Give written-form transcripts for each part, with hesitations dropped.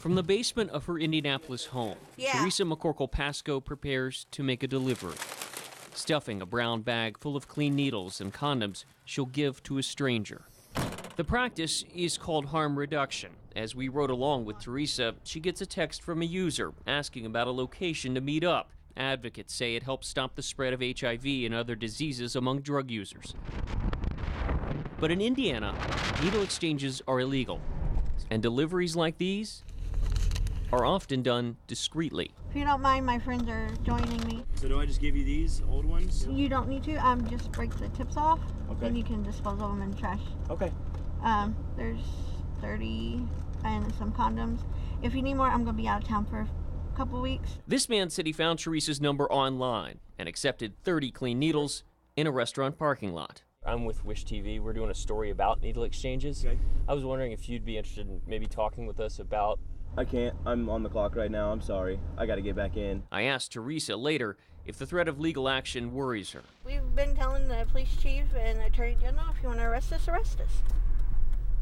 From the basement of her Indianapolis home, Teresa McCorkle-Pascoe prepares to make a delivery, stuffing a brown bag full of clean needles and condoms she'll give to a stranger. The practice is called harm reduction. As we rode along with Teresa, she gets a text from a user asking about a location to meet up. Advocates say it helps stop the spread of HIV and other diseases among drug users. But in Indiana, needle exchanges are illegal, and deliveries like these are often done discreetly. If you don't mind, my friends are joining me. So do I just give you these old ones? You don't need to. Just break the tips off, and you can dispose of them in the trash. Okay. There's 30 and some condoms. If you need more, I'm going to be out of town for a couple weeks. This man said he found Teresa's number online and accepted 30 clean needles in a restaurant parking lot. I'm with Wish TV. We're doing a story about needle exchanges. Okay. I was wondering if you'd be interested in maybe talking with us about... I can't. I'm on the clock right now. I'm sorry. I got to get back in. I asked Teresa later if the threat of legal action worries her. We've been telling the police chief and attorney general, if you want to arrest us,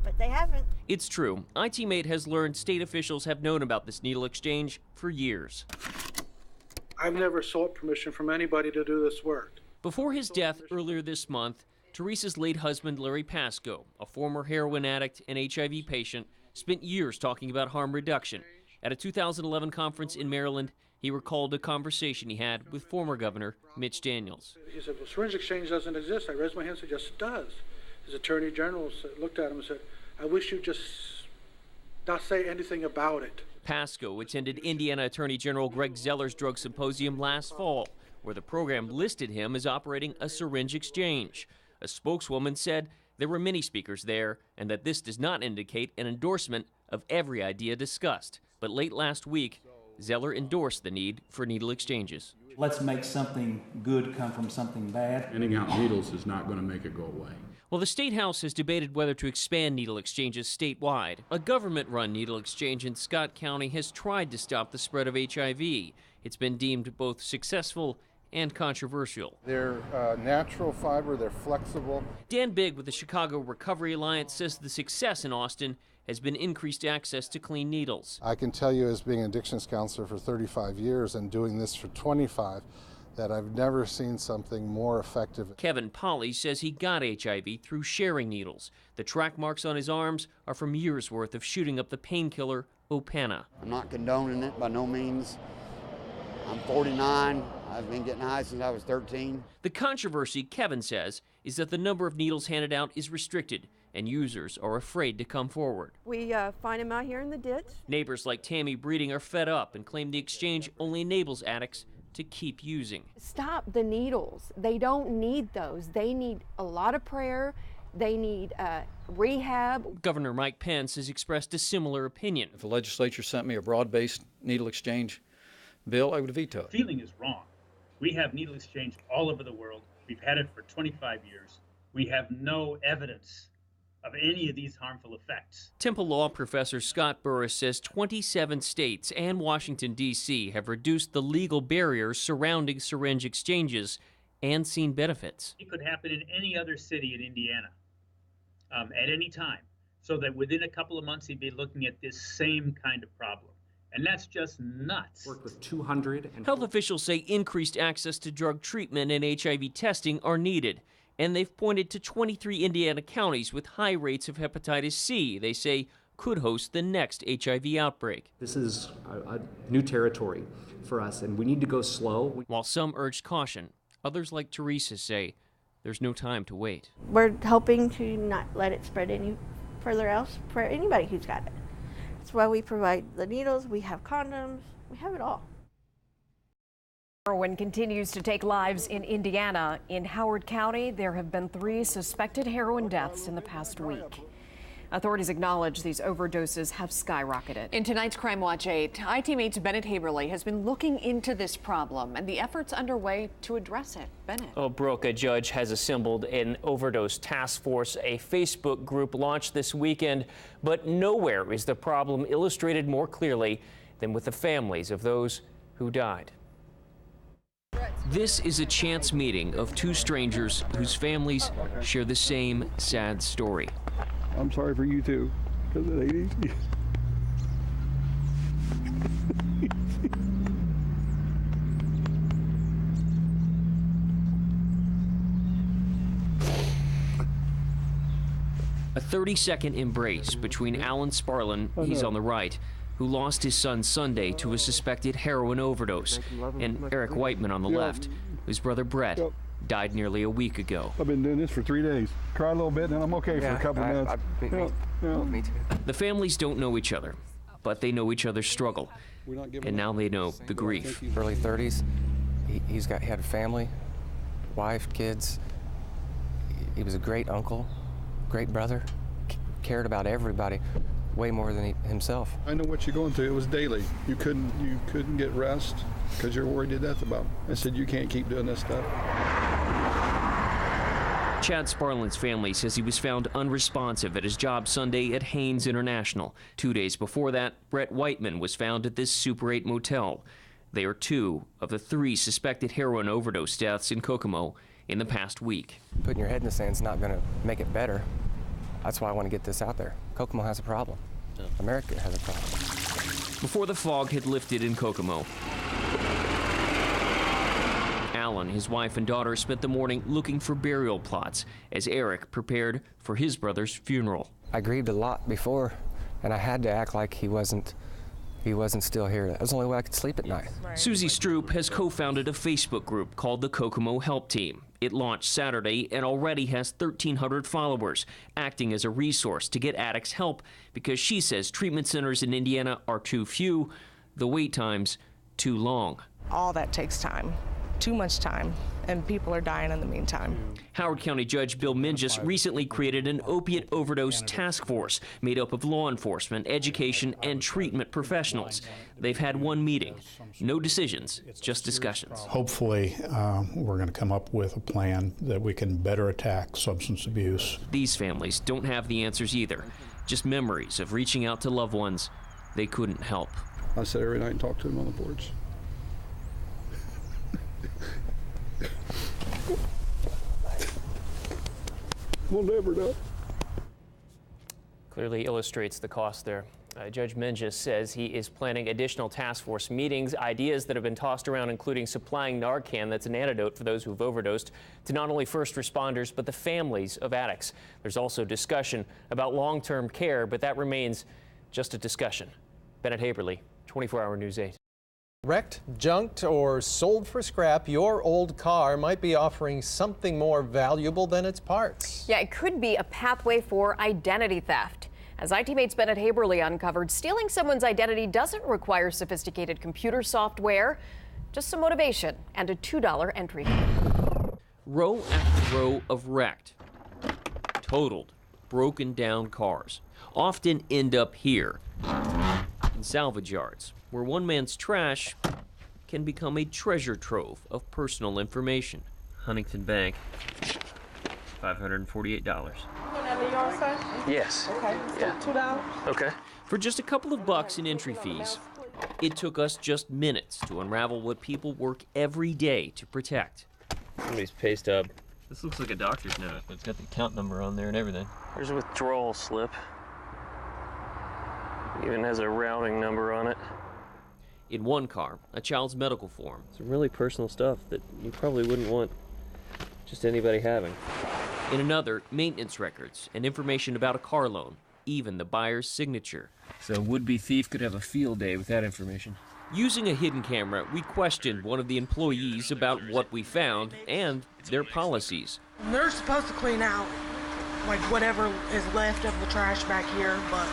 but they haven't. It's true. ITmate has learned state officials have known about this needle exchange for years. I've never sought permission from anybody to do this work. Before his death earlier this month, Teresa's late husband, Larry Pascoe, a former heroin addict and HIV patient, spent years talking about harm reduction. At a 2011 conference in Maryland, he recalled a conversation he had with former Governor Mitch Daniels. He said, well, syringe exchange doesn't exist. I raised my hand and said, yes, it does. His attorney general looked at him and said, I wish you'd just not say anything about it. Pascoe attended Indiana Attorney General Greg Zeller's drug symposium last fall, where the program listed him as operating a syringe exchange. A spokeswoman said there were many speakers there and that this does not indicate an endorsement of every idea discussed. But late last week, Zeller endorsed the need for needle exchanges. Let's make something good come from something bad. Handing out needles is not going to make it go away. Well, the State House has debated whether to expand needle exchanges statewide. A government-run needle exchange in Scott County has tried to stop the spread of HIV. It's been deemed both successful and controversial. They're natural fiber, they're flexible. Dan Bigg with the Chicago Recovery Alliance says the success in Austin has been increased access to clean needles. I can tell you, as being an addictions counselor for 35 years and doing this for 25, that I've never seen something more effective. Kevin Polly says he got HIV through sharing needles. The track marks on his arms are from years' worth of shooting up the painkiller Opana. I'm not condoning it by no means. I'm 49. I've been getting high since I was 13. The controversy, Kevin says, is that the number of needles handed out is restricted and users are afraid to come forward. We find them out here in the ditch. Neighbors like Tammy Breeding are fed up and claim the exchange only enables addicts to keep using. Stop the needles. They don't need those. They need a lot of prayer. They need rehab. Governor Mike Pence has expressed a similar opinion. If the legislature sent me a broad-based needle exchange bill, I would veto it. Feeling is wrong. We have needle exchange all over the world. We've had it for 25 years. We have no evidence of any of these harmful effects. Temple Law professor Scott Burris says 27 states and Washington, D.C. have reduced the legal barriers surrounding syringe exchanges and seen benefits. It could happen in any other city in Indiana at any time, so that within a couple of months he'd be looking at this same kind of problem. And that's just nuts. Worked with 200. Health officials say increased access to drug treatment and HIV testing are needed. And they've pointed to 23 Indiana counties with high rates of hepatitis C they say could host the next HIV outbreak. This is a new territory for us, and we need to go slow. While some urged caution, others like Teresa say there's no time to wait. We're hoping to not let it spread any further else for anybody who's got it. That's why we provide the needles, we have condoms, we have it all. Heroin continues to take lives in Indiana. In Howard County, there have been 3 suspected heroin deaths in the past week. Authorities acknowledge these overdoses have skyrocketed. In tonight's Crime Watch 8, ITMate's Bennett Haeberle has been looking into this problem and the efforts underway to address it. Bennett. Oh, Brooke, a judge has assembled an overdose task force. A Facebook group launched this weekend, but nowhere is the problem illustrated more clearly than with the families of those who died. This is a chance meeting of 2 strangers whose families share the same sad story. I'm sorry for you too, because it ain't easy. A 30-second embrace between Alan Sparlin, he's on the right, who lost his son Sunday to a suspected heroin overdose, and Eric Whiteman on the left, whose brother Brett died nearly a week ago. I've been doing this for 3 days. Cry a little bit, and I'm okay for a couple of minutes. Me too. The families don't know each other, but they know each other's struggle, and now they know the grief. Early 30s, he had a family, wife, kids. He was a great uncle, great brother, cared about everybody way more than himself. I know what you're going through. It was daily. You couldn't get rest because you're worried to death about him. I said, you can't keep doing this stuff. Chad Sparlin's family says he was found unresponsive at his job Sunday at Haynes International. 2 days before that, Brett Whiteman was found at this Super 8 motel. They are 2 of the 3 suspected heroin overdose deaths in Kokomo in the past week. Putting your head in the sand is not going to make it better. That's why I want to get this out there. Kokomo has a problem. America has a problem. Before the fog had lifted in Kokomo, Alan, his wife, and daughter spent the morning looking for burial plots as Eric prepared for his brother's funeral. I grieved a lot before, and I had to act like he wasn't still here. That was the only way I could sleep at night. Susie Stroop has co-founded a Facebook group called the Kokomo Help Team. It launched Saturday and already has 1,300 followers, acting as a resource to get addicts help because she says treatment centers in Indiana are too few, the wait times too long. All that takes time, too much time, and people are dying in the meantime. Howard County Judge Bill Mingus recently created an opiate overdose task force made up of law enforcement, education, and treatment professionals. They've had one meeting. No decisions, just discussions. Hopefully, we're going to come up with a plan that we can better attack substance abuse. These families don't have the answers either, just memories of reaching out to loved ones they couldn't help. I sit every night and talk to them on the porch. We'll never know. Clearly illustrates the cost there. Judge Mingus says he is planning additional task force meetings. Ideas that have been tossed around, including supplying Narcan, that's an antidote for those who've overdosed, to not only first responders, but the families of addicts. There's also discussion about long-term care, but that remains just a discussion. Bennett Haeberle, 24-Hour News 8. Wrecked, junked, or sold for scrap, your old car might be offering something more valuable than its parts. Yeah, it could be a pathway for identity theft. As IT Mate's Bennett Haeberle uncovered, stealing someone's identity doesn't require sophisticated computer software, just some motivation and a $2 entry fee. Row after row of wrecked, totaled, broken down cars often end up here in salvage yards, where one man's trash can become a treasure trove of personal information. Huntington Bank, $548. Yes. Okay. Yeah. $2. Okay. For just a couple of bucks in entry fees, it took us just minutes to unravel what people work every day to protect. Somebody's pay stub. This looks like a doctor's note, but it's got the account number on there and everything. There's a withdrawal slip. Even has a routing number on it. In one car, a child's medical form. Some really personal stuff that you probably wouldn't want just anybody having. In another, maintenance records and information about a car loan, even the buyer's signature. So a would-be thief could have a field day with that information. Using a hidden camera, we questioned one of the employees about what we found and their policies. They're supposed to clean out like whatever is left of the trash back here, but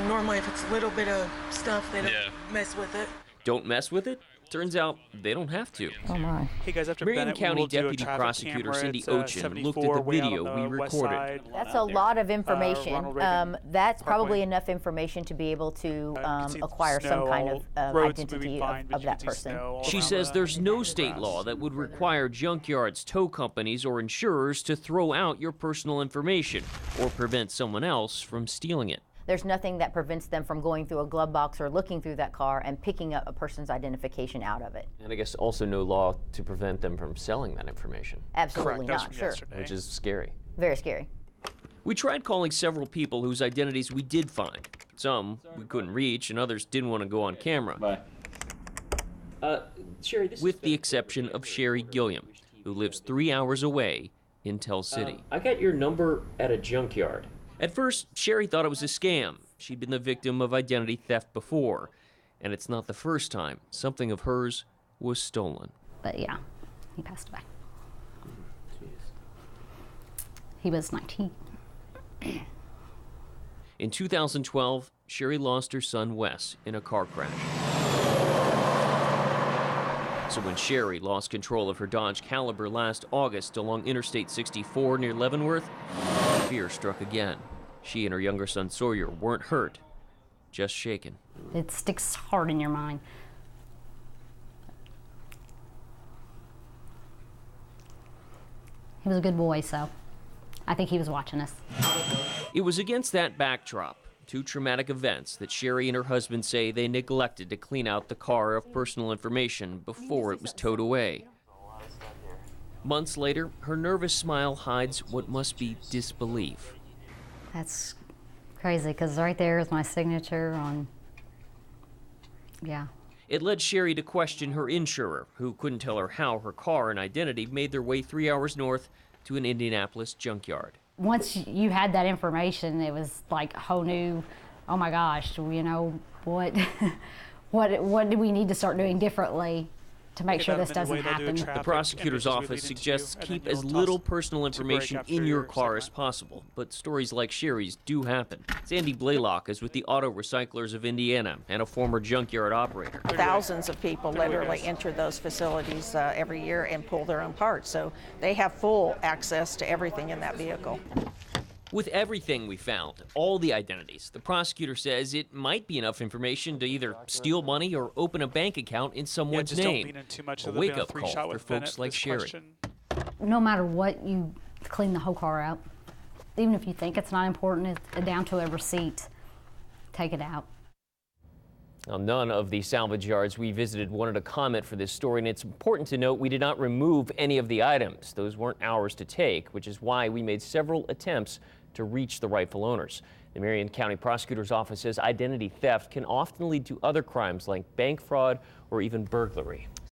normally if it's a little bit of stuff, they don't mess with it. Don't mess with it? Turns out they don't have to. Oh my. Hey guys, after Marion Bennett, County we'll do a Deputy traffic Prosecutor camera. Cindy It's, Ochin looked at the video we recorded. That's a lot of information. That's probably enough information to be able to acquire some kind of identity of that person. She says there's no state law that would require junkyards, tow companies, or insurers to throw out your personal information or prevent someone else from stealing it. There's nothing that prevents them from going through a glove box or looking through that car and picking up a person's identification out of it. And I guess also no law to prevent them from selling that information. Absolutely not, sure. Which is scary. Very scary. We tried calling several people whose identities we did find. Some we couldn't reach, and others didn't want to go on camera. Bye. Sherry, with the exception of Sherry Gilliam, who lives 3 hours away in Tell City. I got your number at a junkyard. At first, Sherry thought it was a scam. She'd been the victim of identity theft before, and it's not the first time something of hers was stolen. But yeah, he passed away. He was 19. In 2012, Sherry lost her son Wes in a car crash. So when Sherry lost control of her Dodge Caliber last August along Interstate 64 near Leavenworth, fear struck again. She and her younger son Sawyer weren't hurt, just shaken. It sticks hard in your mind. He was a good boy, so I think he was watching us. It was against that backdrop, two traumatic events, that Sherry and her husband say they neglected to clean out the car of personal information before it was towed away. Months later, her nervous smile hides what must be disbelief. That's crazy, because right there is my signature on, yeah. It led Sherry to question her insurer, who couldn't tell her how her car and identity made their way 3 hours north to an Indianapolis junkyard. Once you had that information, it was like a whole new, oh my gosh, you know, what do we need to start doing differently to make sure this doesn't happen? The prosecutor's office suggests keep as little personal information in your car as possible, but stories like Sherry's do happen. Sandy Blaylock is with the Auto Recyclers of Indiana and a former junkyard operator. Thousands of people literally enter those facilities every year and pull their own parts, so they have full access to everything in that vehicle. With everything we found, all the identities, the prosecutor says it might be enough information to either steal money or open a bank account in someone's name. A wake-up call for folks like Sherry. No matter what, you clean the whole car out. Even if you think it's not important, it's down to a receipt. Take it out. Now, none of the salvage yards we visited wanted to comment for this story, and it's important to note we did not remove any of the items. Those weren't ours to take, which is why we made several attempts to reach the rightful owners. The Marion County Prosecutor's Office says identity theft can often lead to other crimes like bank fraud or even burglary.